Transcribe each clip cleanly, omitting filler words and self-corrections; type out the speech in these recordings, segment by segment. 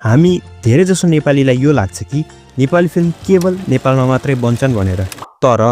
हामी धेरैजसो नेपालीलाई यो लाग्छ कि नेपाली फिल्म केवल नेपालमा मात्रै बन्छन् भनेर। तर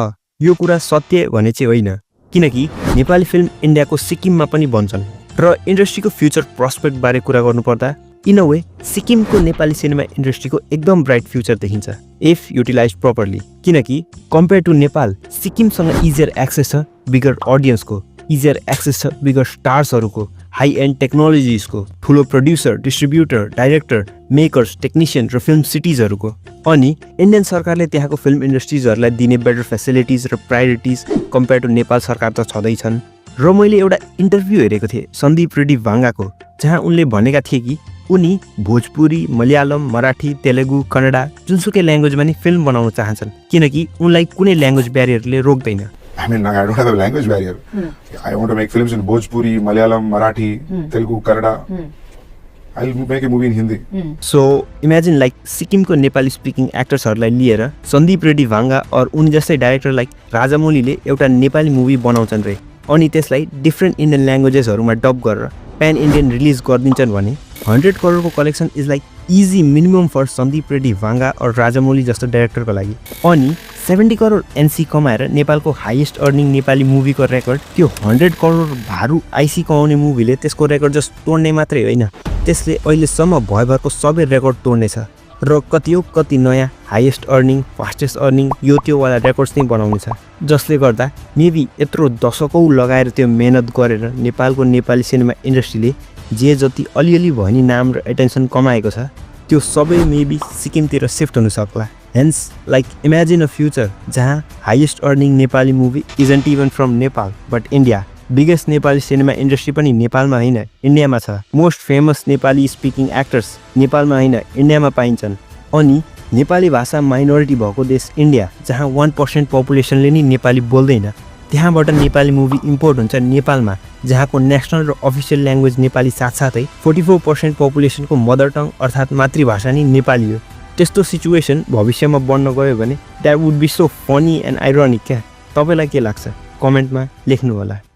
यो कुरा सत्य भने चाहिँ होइन, किनकि नेपाली फिल्म इन्डियाको सिक्किममा पनि बन्छन्। र इन्डस्ट्रीको फ्युचर प्रोस्पेक्ट बारे कुरा गर्नुपर्दा इन अ वे सिक्किमको नेपाली सिनेमा इन्डस्ट्रीको एकदम ब्राइट फ्युचर देखिन्छ इफ युटिलाइज प्रपरली। किनकि कम्पेयर टु नेपाल, सिक्किमसँग इजियर एक्सेस छ बिगर अडियन्सको, इजियर एक्सेस छ बिगर स्टार्सहरूको, हाई एन्ड टेक्नोलोजिजको, ठुलो producer, distributor, director, makers, technician र फिल्म सिटिजहरूको। अनि इन्डियन सरकारले त्यहाँको फिल्म इन्डस्ट्रिजहरूलाई दिने बेटर फेसिलिटिज र प्रायोरिटिज कम्पेयर टु नेपाल सरकार त छँदैछन्। र मैले एउटा इन्टरभ्यू हेरेको थिएँ सन्दीप रेड्डी भाङ्गाको, जहाँ उनले भनेका थिए कि उनी भोजपुरी, मलयालम, मराठी, तेलुगु, कन्नडा जुनसुकै ल्याङ्ग्वेजमा नि फिल्म बनाउन चाहन्छन्, किनकि उनलाई कुनै language ब्यारियरले रोक्दैन। I mean, I don't have a language barrier. I want to make films in Bhojpuri, Malayalam, Marathi, Telugu, Kannada. I'll make a movie in Hindi. So imagine like सिक्किमको नेपाली स्पिकिङ एक्टर्सहरूलाई लिएर सन्दीप रेड्डी भाङ्गा और उनी जस्तै डाइरेक्टर लाइक राजामौलीले एउटा Nepali movie बनाउँछन् रे, अनि त्यसलाई डिफ्रेन्ट इन्डियन ल्याङ्ग्वेजेसहरूमा डब गरेर प्यान इन्डियन रिलिज गरिदिन्छन् भने 100 करोडको collection is like easy minimum for Sandeep Reddy Vanga और राजामौली जस्तो डाइरेक्टरको लागि। अनि 70 करोड एनसी कमाएर नेपालको हाइएस्ट अर्निङ नेपाली मुभीको रेकर्ड, त्यो 100 करोड भारू आइसी कमाउने मुभीले त्यसको रेकर्ड जस्ट तोड्ने मात्रै होइन, त्यसले अहिलेसम्म भयभरको सबै रेकर्ड तोड्नेछ र कति नयाँ हाइएस्ट अर्निङ, फास्टेस्ट अर्निङ यो त्योवाला रेकर्ड्स नै बनाउनेछ, जसले गर्दा मेबी यत्रो दशकौँ लगाएर त्यो मेहनत गरेर नेपालको नेपाली सिनेमा इन्डस्ट्रीले जे जति अलिअलि भयो नि नाम र एटेन्सन कमाएको छ, त्यो सबै मेबी सिक्किमतिर सिफ्ट हुन सक्ला। Hence like imagine a future जहाँ highest earning Nepali movie isn't even from Nepal but India, biggest Nepali cinema industry पनि नेपालमा होइन इन्डियामा छ, most famous Nepali speaking actors नेपालमा होइन इन्डियामा पाइन्छन्, अनि नेपाली भाषा माइनोरिटी भएको देश इन्डिया जहाँ 1% पपुलेसनले नि नेपाली बोल्दैन, त्यहाँबाट नेपाली मुभी इम्पोर्ट हुन्छ नेपालमा जहाँको नेसनल र अफिसियल ल्याङ्ग्वेज नेपाली साथसाथै 44% पपुलेसनको मदर टङ अर्थात् मातृभाषा नि नेपाली हो। त्यस्तो सिचुएसन भविष्यमा बन्न गयो भने that would be so funny and ironic क्या। तपाईँलाई के लाग्छ कमेन्टमा लेख्नु होला।